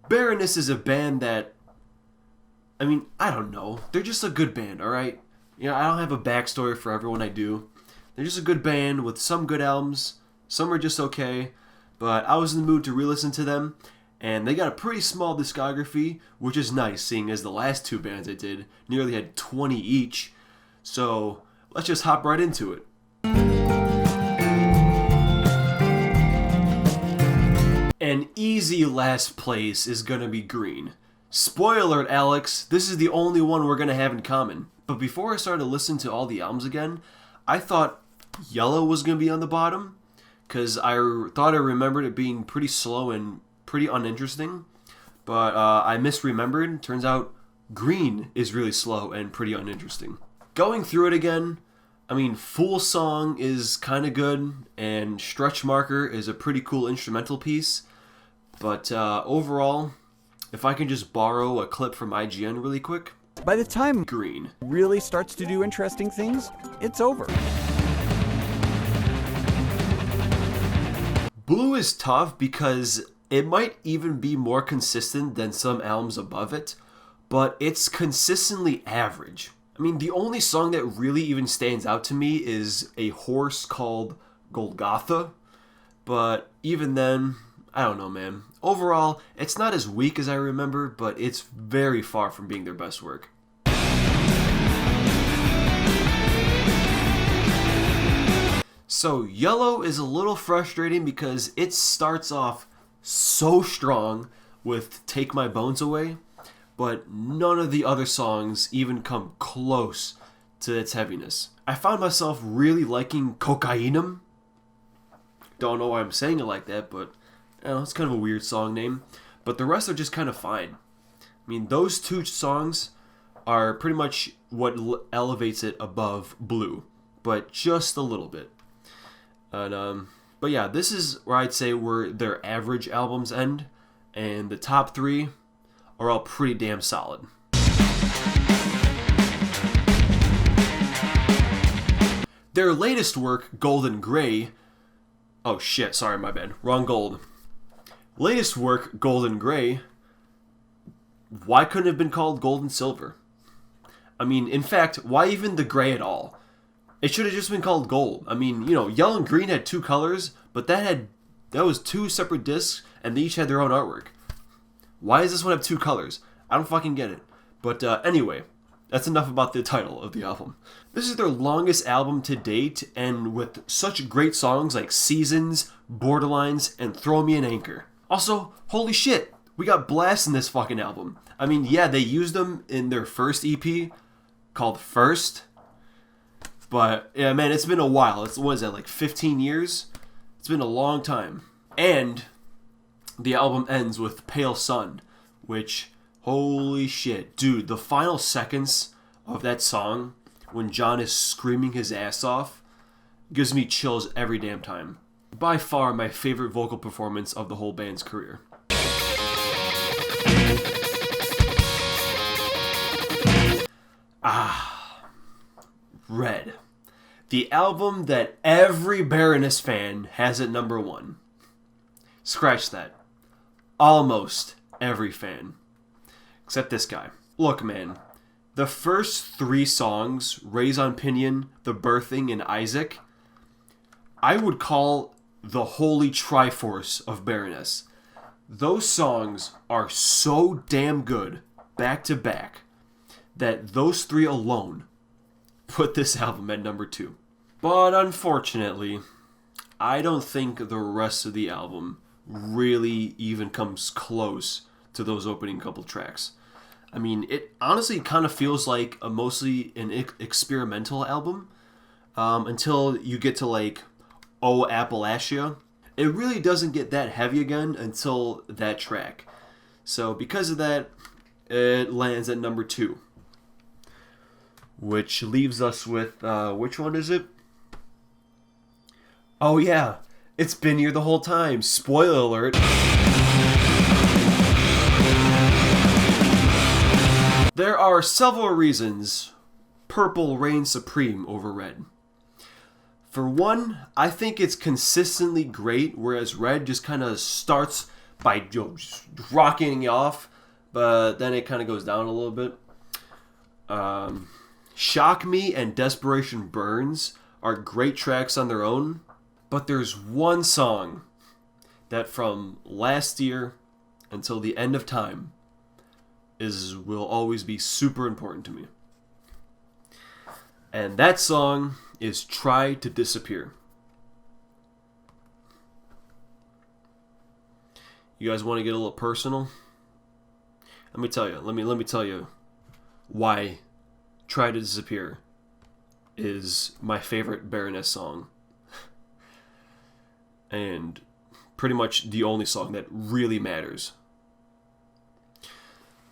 Baroness is a band that, I mean, I don't know. They're just a good band, alright? You know, I don't have a backstory for everyone I do. They're just a good band with some good albums. Some are just okay. But I was in the mood to re-listen to them. And they got a pretty small discography, which is nice, seeing as the last two bands I did nearly had 20 each. So, let's just hop right into it. An easy last place is gonna be Green. Spoiler alert, Alex, this is the only one we're gonna have in common. But before I started to listen to all the albums again, I thought Yellow was gonna be on the bottom, because I thought I remembered it being pretty slow and pretty uninteresting, but I misremembered. Turns out Green is really slow and pretty uninteresting. Going through it again, I mean, Fool Song is kind of good, and Stretch Marker is a pretty cool instrumental piece, but overall, if I can just borrow a clip from IGN really quick. By the time Green really starts to do interesting things, it's over. Blue is tough because it might even be more consistent than some albums above it, but it's consistently average. I mean, the only song that really even stands out to me is a horse called Golgotha, but even then, I don't know, man. Overall, it's not as weak as I remember, but it's very far from being their best work. So, Yellow is a little frustrating because it starts off so strong with Take My Bones Away, but none of the other songs even come close to its heaviness. I found myself really liking Cocainum. Don't know why I'm saying it like that, but you know, it's kind of a weird song name. But the rest are just kind of fine. I mean, those two songs are pretty much what elevates it above Blue, but just a little bit. And but yeah, this is where I'd say where their average albums end, and the top three are all pretty damn solid. Their latest work, Golden Grey, oh shit, sorry, my bad, wrong gold. Latest work, Golden Grey, why couldn't it have been called Gold and Silver? I mean, in fact, why even the gray at all? It should have just been called Gold. I mean, you know, Yellow and Green had two colors, but that was two separate discs, and they each had their own artwork. Why does this one have two colors? I don't fucking get it. But anyway, that's enough about the title of the album. This is their longest album to date, and with such great songs like Seasons, Borderlines, and Throw Me an Anchor. Also, holy shit, we got Blast in this fucking album. I mean, yeah, they used them in their first EP called First. But, yeah, man, it's been a while. What is that, like 15 years? It's been a long time. And the album ends with Pale Sun, which, holy shit. Dude, the final seconds of that song, when John is screaming his ass off, gives me chills every damn time. By far my favorite vocal performance of the whole band's career. Red. The album that every Baroness fan has at number one. Scratch that. Almost every fan. Except this guy. Look, man. The first three songs, Raise on Pinion, The Birthing, and Isaac, I would call the holy triforce of Baroness. Those songs are so damn good, back to back, that those three alone put this album at number 2. But unfortunately, I don't think the rest of the album really even comes close to those opening couple tracks. I mean, it honestly kind of feels like mostly an experimental album until you get to like Oh Appalachia. It really doesn't get that heavy again until that track. So because of that, it lands at number 2. Which leaves us with, which one is it? Oh yeah, it's been here the whole time. Spoiler alert. There are several reasons purple reigns supreme over red. For one, I think it's consistently great, whereas red just kind of starts by just rocking you off, but then it kind of goes down a little bit. Shock Me and Desperation Burns are great tracks on their own, but there's one song that from last year until the end of time will always be super important to me. And that song is Try to Disappear. You guys want to get a little personal? Let me tell you. Let me tell you why Try to Disappear is my favorite Baroness song. And pretty much the only song that really matters.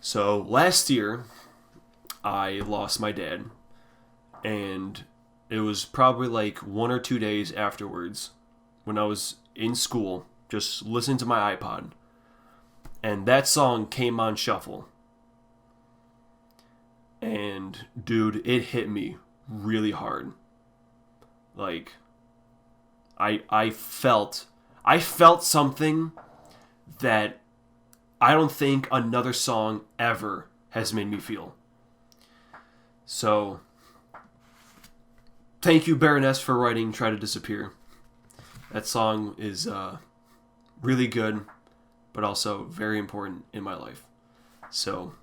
So last year, I lost my dad. And it was probably like 1 or 2 days afterwards when I was in school, just listening to my iPod. And that song came on shuffle. And dude, it hit me really hard. Like, I felt something that I don't think another song ever has made me feel. So, thank you, Baroness, for writing Try to Disappear. That song is really good, but also very important in my life. So,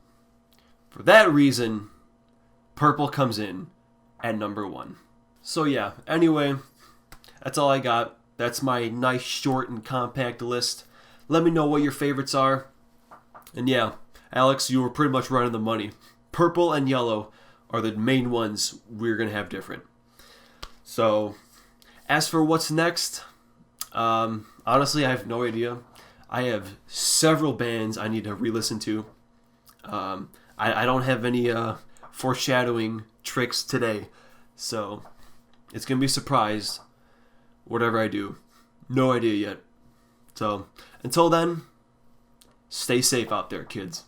for that reason, Purple comes in at number 1. So yeah, anyway, that's all I got. That's my nice, short, and compact list. Let me know what your favorites are. And yeah, Alex, you were pretty much right on the money. Purple and yellow are the main ones we're going to have different. So, as for what's next, honestly, I have no idea. I have several bands I need to re-listen to. I don't have any foreshadowing tricks today, so it's going to be a surprise, whatever I do. No idea yet. So, until then, stay safe out there, kids.